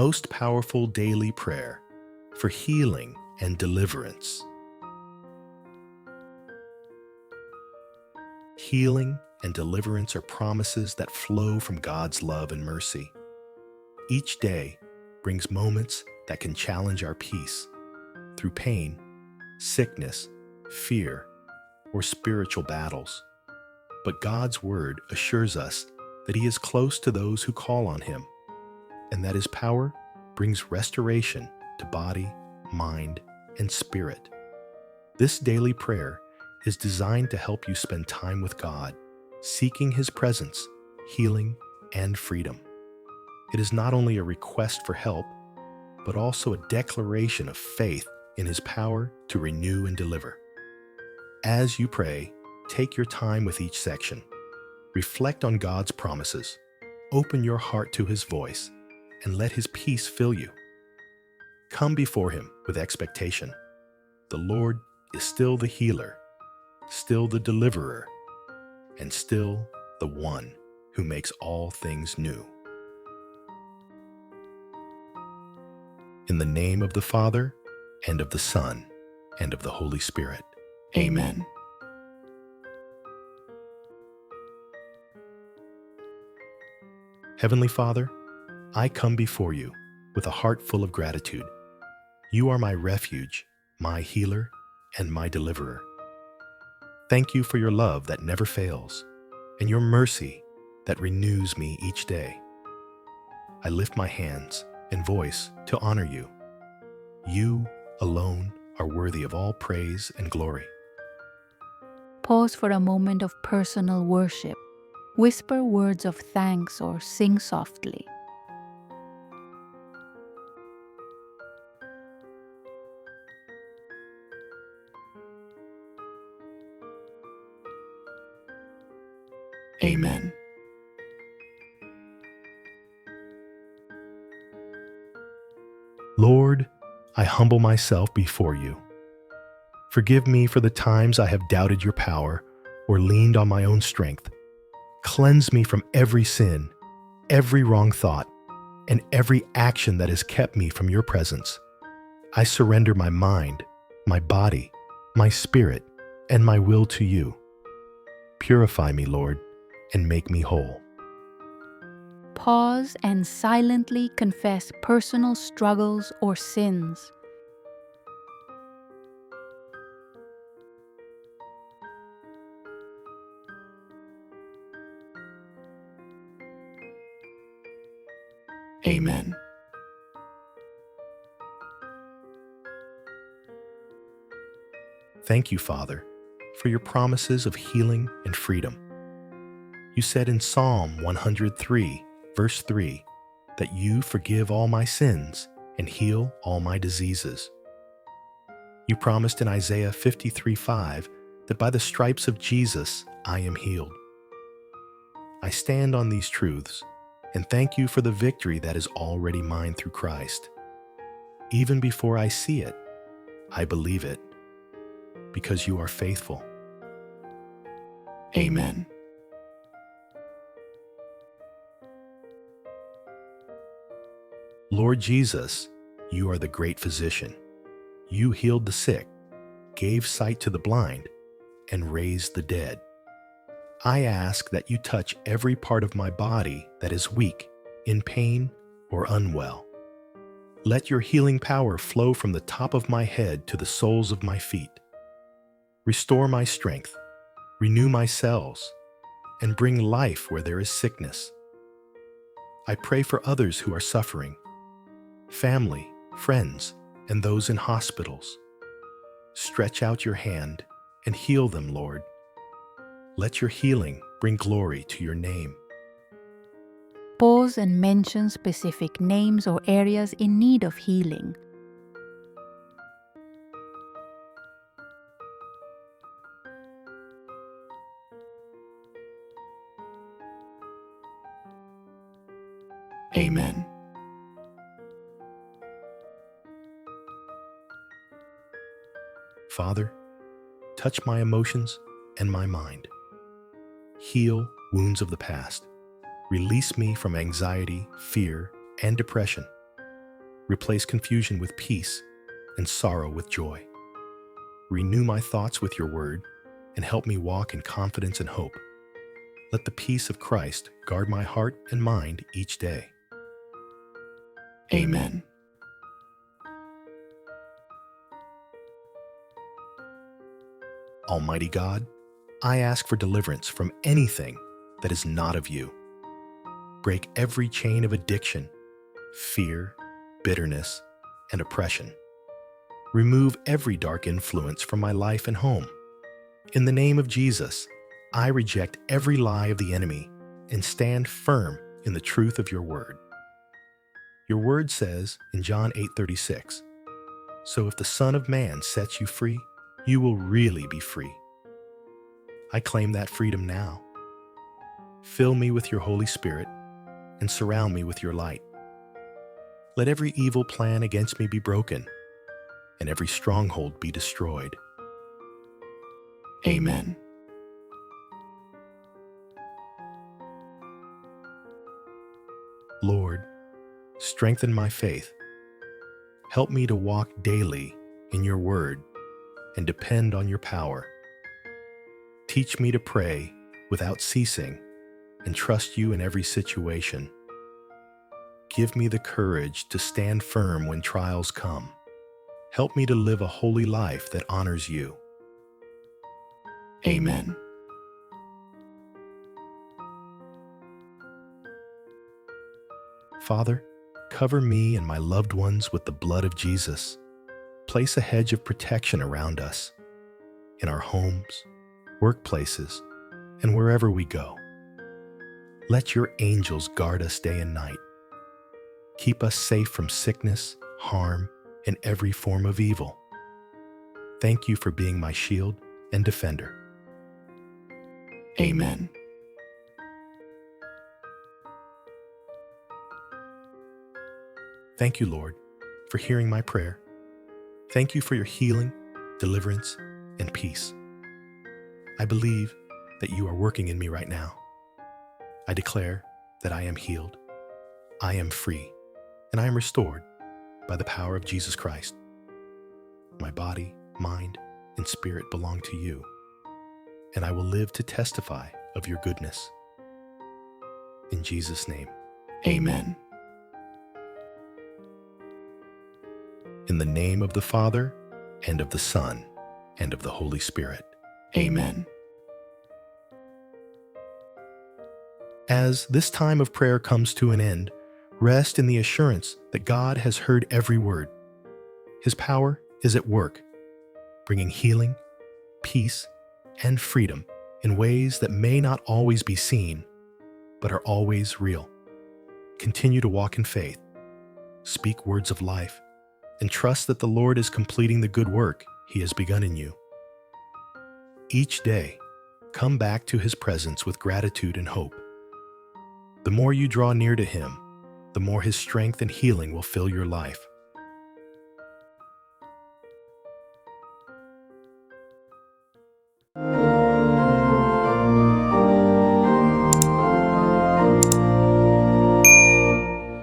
most powerful daily prayer for healing and deliverance. Healing and deliverance are promises that flow from God's love and mercy. Each day brings moments that can challenge our peace through pain, sickness, fear, or spiritual battles. But God's word assures us that He is close to those who call on Him, and that His power brings restoration to body, mind, and spirit. This daily prayer is designed to help you spend time with God, seeking His presence, healing, and freedom. It is not only a request for help, but also a declaration of faith in His power to renew and deliver. As you pray, take your time with each section. Reflect on God's promises. Open your heart to His voice, and let His peace fill you. Come before Him with expectation. The Lord is still the healer, still the deliverer, and still the one who makes all things new. In the name of the Father, and of the Son, and of the Holy Spirit. Amen. Heavenly Father, I come before you with a heart full of gratitude. You are my refuge, my healer, and my deliverer. Thank you for your love that never fails, and your mercy that renews me each day. I lift my hands and voice to honor you. You alone are worthy of all praise and glory. Pause for a moment of personal worship. Whisper words of thanks or sing softly. Amen. Lord, I humble myself before you. Forgive me for the times I have doubted your power or leaned on my own strength. Cleanse me from every sin, every wrong thought, and every action that has kept me from your presence. I surrender my mind, my body, my spirit, and my will to you. Purify me, Lord, and make me whole. Pause and silently confess personal struggles or sins. Amen. Thank you, Father, for your promises of healing and freedom. You said in Psalm 103, verse 3, that you forgive all my sins and heal all my diseases. You promised in Isaiah 53:5 that by the stripes of Jesus I am healed. I stand on these truths and thank you for the victory that is already mine through Christ. Even before I see it, I believe it, because you are faithful. Amen. Lord Jesus, you are the great physician. You healed the sick, gave sight to the blind, and raised the dead. I ask that you touch every part of my body that is weak, in pain, or unwell. Let your healing power flow from the top of my head to the soles of my feet. Restore my strength, renew my cells, and bring life where there is sickness. I pray for others who are suffering, family, friends, and those in hospitals. Stretch out your hand and heal them, Lord. Let your healing bring glory to your name. Pause and mention specific names or areas in need of healing. Amen. Father, touch my emotions and my mind. Heal wounds of the past. Release me from anxiety, fear, and depression. Replace confusion with peace and sorrow with joy. Renew my thoughts with your word and help me walk in confidence and hope. Let the peace of Christ guard my heart and mind each day. Amen. Almighty God, I ask for deliverance from anything that is not of you. Break every chain of addiction, fear, bitterness, and oppression. Remove every dark influence from my life and home. In the name of Jesus, I reject every lie of the enemy and stand firm in the truth of your word. Your word says in John 8:36, "So if the Son of Man sets you free, you will really be free." I claim that freedom now. Fill me with your Holy Spirit and surround me with your light. Let every evil plan against me be broken and every stronghold be destroyed. Amen. Lord, strengthen my faith. Help me to walk daily in your word and depend on your power. Teach me to pray without ceasing and trust you in every situation. Give me the courage to stand firm when trials come. Help me to live a holy life that honors you. Amen. Father, cover me and my loved ones with the blood of Jesus. Place a hedge of protection around us, in our homes, workplaces, and wherever we go. Let your angels guard us day and night. Keep us safe from sickness, harm, and every form of evil. Thank you for being my shield and defender. Amen. Thank you, Lord, for hearing my prayer. Thank you for your healing, deliverance, and peace. I believe that you are working in me right now. I declare that I am healed, I am free, and I am restored by the power of Jesus Christ. My body, mind, and spirit belong to you, and I will live to testify of your goodness. In Jesus' name, amen. In the name of the Father, and of the Son, and of the Holy Spirit. Amen. As this time of prayer comes to an end, rest in the assurance that God has heard every word. His power is at work, bringing healing, peace, and freedom in ways that may not always be seen, but are always real. Continue to walk in faith, speak words of life, and trust that the Lord is completing the good work He has begun in you. Each day, come back to His presence with gratitude and hope. The more you draw near to Him, the more His strength and healing will fill your life.